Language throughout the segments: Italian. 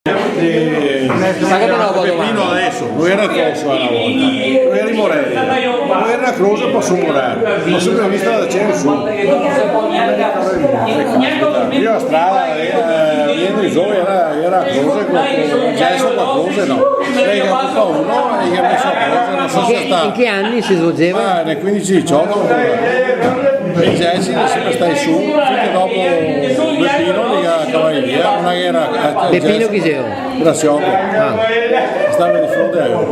Peppino adesso, non era Croce una volta, non era Morelli, non era una Croce posso morare, ma sempre vista da cielo su. Io a strada, viendo i suoi era Croce, gesso qualcosa no, lei ha fatto uno e gli ha messo Croce, non so se sta. In che anni si svolgeva? Nel 15-18. I gessi sempre stai su, finché dopo Beppino li ha cavati via, una era Beppino Chiseo. Graziotto, stava di fronte a io.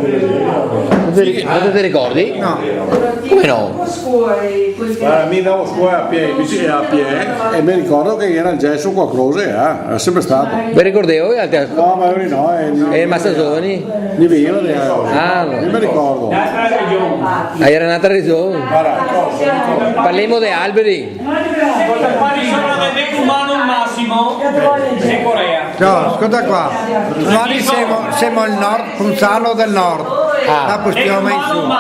Non te ricordi? No. Come no? Guarda, mi andavo a scuola a piedi e mi ricordo che era il gesso qualcosa, era sempre stato. Vi ricordevo? No, ma io no, E Massasoni? di vino, non mi ricordo. Era nata a Regione. Parliamo di alberi. Massimo in Corea. No, ascolta qua. Noi siamo il nord, Punzano del nord. La postiamo in su.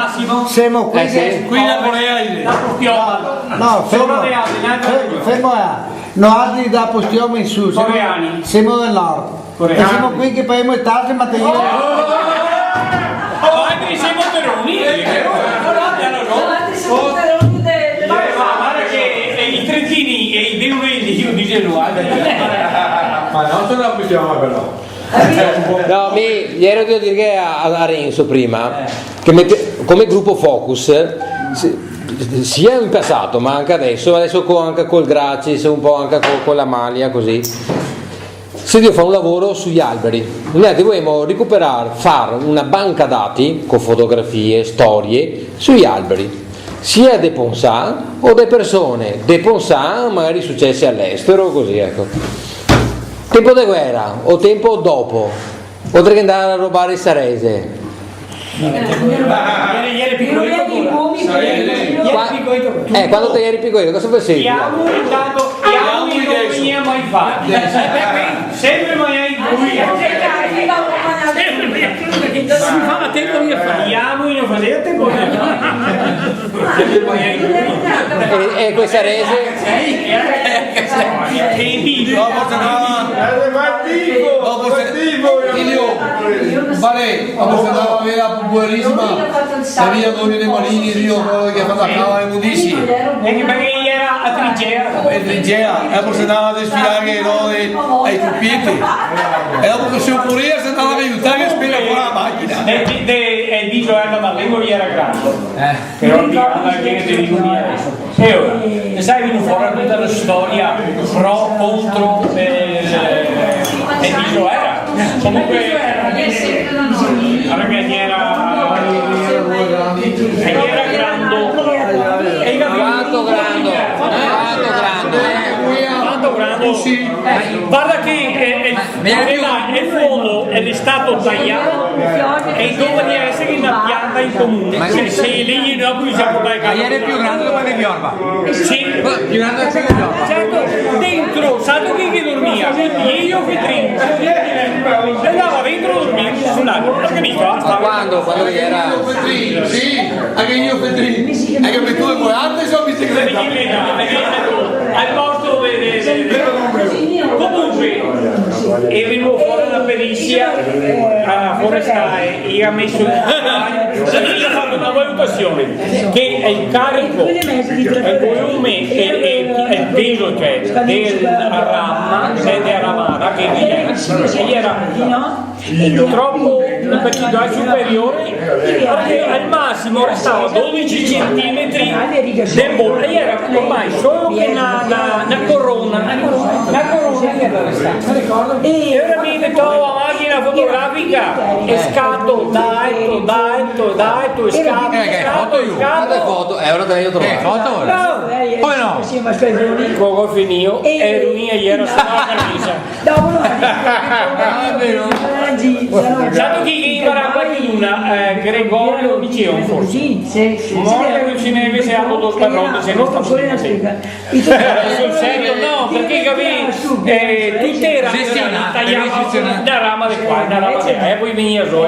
Siamo qui. Qui in Corea No, fermo noi da postiamo in su. Coreani. Siamo del nord. E siamo qui che paghiamo le tasse, ma te io. Siamo terroni. I trentini e i benuelli io dicevo Ma non te la possiamo però. No, gli ero di dire a Renzo prima che come gruppo Focus sia in passato ma anche adesso anche col Gracis, un po' anche con la Malia così, se devo fare un lavoro sugli alberi, noi dobbiamo fare una banca dati con fotografie, storie sugli alberi, sia dei Ponsà o delle persone dei Ponsà magari successi all'estero, così ecco. Tempo di guerra o tempo dopo, oltre che andare a rubare il Sarese. Quando te eri piccolino, cosa facevi? Chiamo non mi ha mai fatto. Sempre mai hai si fa a tempo di fare. Chiamo in a tempo di E quei Sarese? Vale, vamos a andare a vedere la buonissima Maria Doni dei Marini, Rio che ha fatto la cava ai Mudici. Perché era a Trigea. E Trigea, e poi andava a sfilare ai coppieti. E dopo che si occorreva si andava ad aiutare a spendere con la macchina. E il viso era Marlengo gli era grande. Però il grande che devi unire adesso. E ora, sai venuto fuori tutta la storia pro contro il viso era. Comunque ragazzi era quanto grande sì. Guarda che il fondo è stato tagliato e doveva essere una pianta in comune, se lì dopo diciamo dai Ma ieri è più grande di quello di Biorba. sì, Più grande di quello di Biorba. certo, dentro, sai chi dormia? Io che trinco andava dentro a dormire sull'acqua, non capisco? Quando era? Sì, anche io Petrini. Anche per tu e poi anche sono bicicletta. Al posto comunque è venuto fuori la perizia forestale e ha messo ha fatto una valutazione che è il carico, il volume e il peso cioè della rama della ramata che era troppo un percentuale superiore perché al massimo restava 12 cm del bolla e era ormai solo che una corona che era restata e ora mi metto la macchina fotografica e scatto dai e scatto foto? Ora te io trovato. Foto ora? Come no? poco finito e Runia ieri stava a camisa Santo chi impara qualcuna Gregorio diceva forse Morta che ce ne avesse dato due spadronte se non sta sul serio no perché capisci tutte erano tagliate da rama di qua da rama di là e poi veniva giù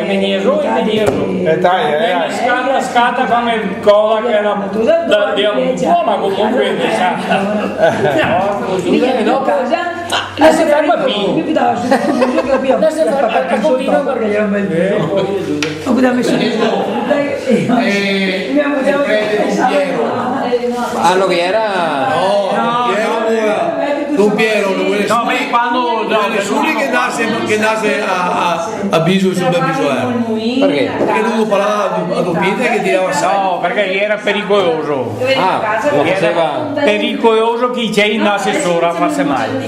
scatta come cola che era da un po' ma comunque Adesso ferma qui. Adesso fa il continua perché gli era un bel viso. Non poteva mettere Hanno che era? Don Piero, non vuole No, beh, quando nessuno che nasce a Biso sul bel Biso Perché? perché lui parlava a doppietta che tirava sai. no, perché gli era pericoloso. Lo faceva. Pericoloso chi c'è in assessore a farsi male.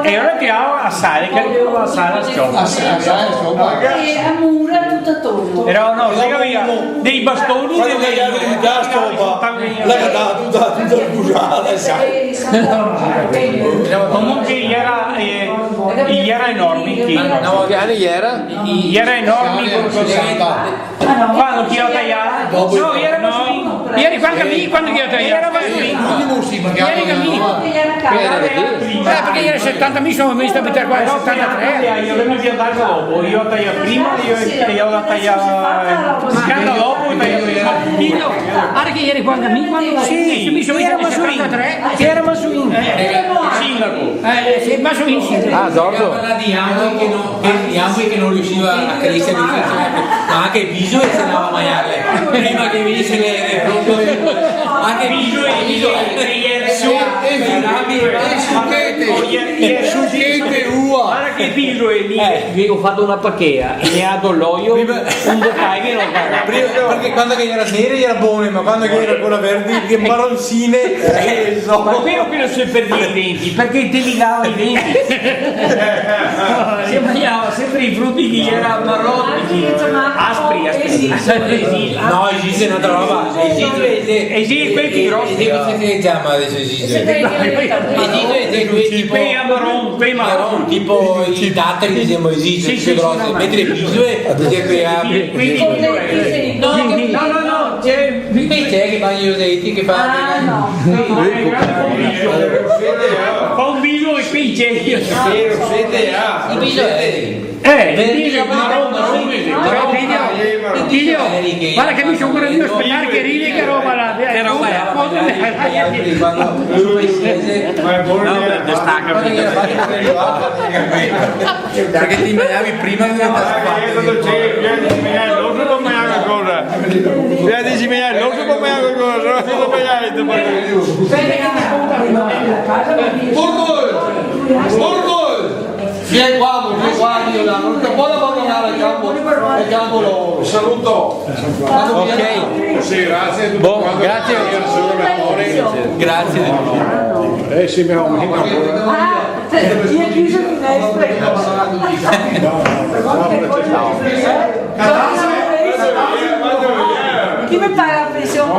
E ora tirava a sale, che arrivava a sale a sciopero. A mura tutto attorno. Era no, si capiva dei bastoni Quando gli altri di tasto, la cadava tutta bugiata, sai. Comunque gli era enorme. Che anni gli era? Gli era enorme quando chi lo tagliava? No, era Masolino. Ieri quando gli ho tagliato? Era Masolino. Ieri cammino. Perché ieri 70 mi sono messo a mettere qua 73. Io avevo già tagliato dopo, io ho tagliato prima, io la tagliavo dopo e tagliavo prima. Guarda che ieri quando mi sono messo a 73. Era Masolino. Sindaco. Sì, Masolino sì. Ah, Giorgio. Parla di Amway che non riusciva a crescere, ma anche Biso e se andava a maiale prima che venisse le anche Biso Succhete ua. Guarda che Piso è lì, ho fatto una pacchea e ne ha l'olio, un boccai che non fa. perché quando che era nero era buono, ma quando che era ancora verde che marroncine Ma quello che non si perdeva i denti, perché te li lava i denti. Si mangiava sempre i frutti che erano marroni, aspri. no, esiste un'altra roba, Esiste quelli grossi. come si chiama adesso esiste quei tipo Quei marroni. tipo i datteri diciamo esiste Sì, grossi, mentre il Biso è No, c'è c'è che bagno i denti che fa fa un viso e qui c'è il Biso il viso è marrone. Dio, guarda che mi sono ancora io a aspettare che ride che roba là. perché ti immaginavi prima che vieni qua, io là, non ti può abbandonare il campo loro. Saluto. Ok. Sì, grazie a tutti. Grazie. Grazie. Sì, mi ho Chi ha chiuso il finestre? Chi mi paga la pensione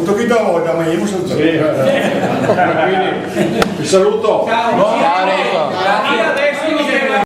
tutto qui da volta, ma io sono vi saluto.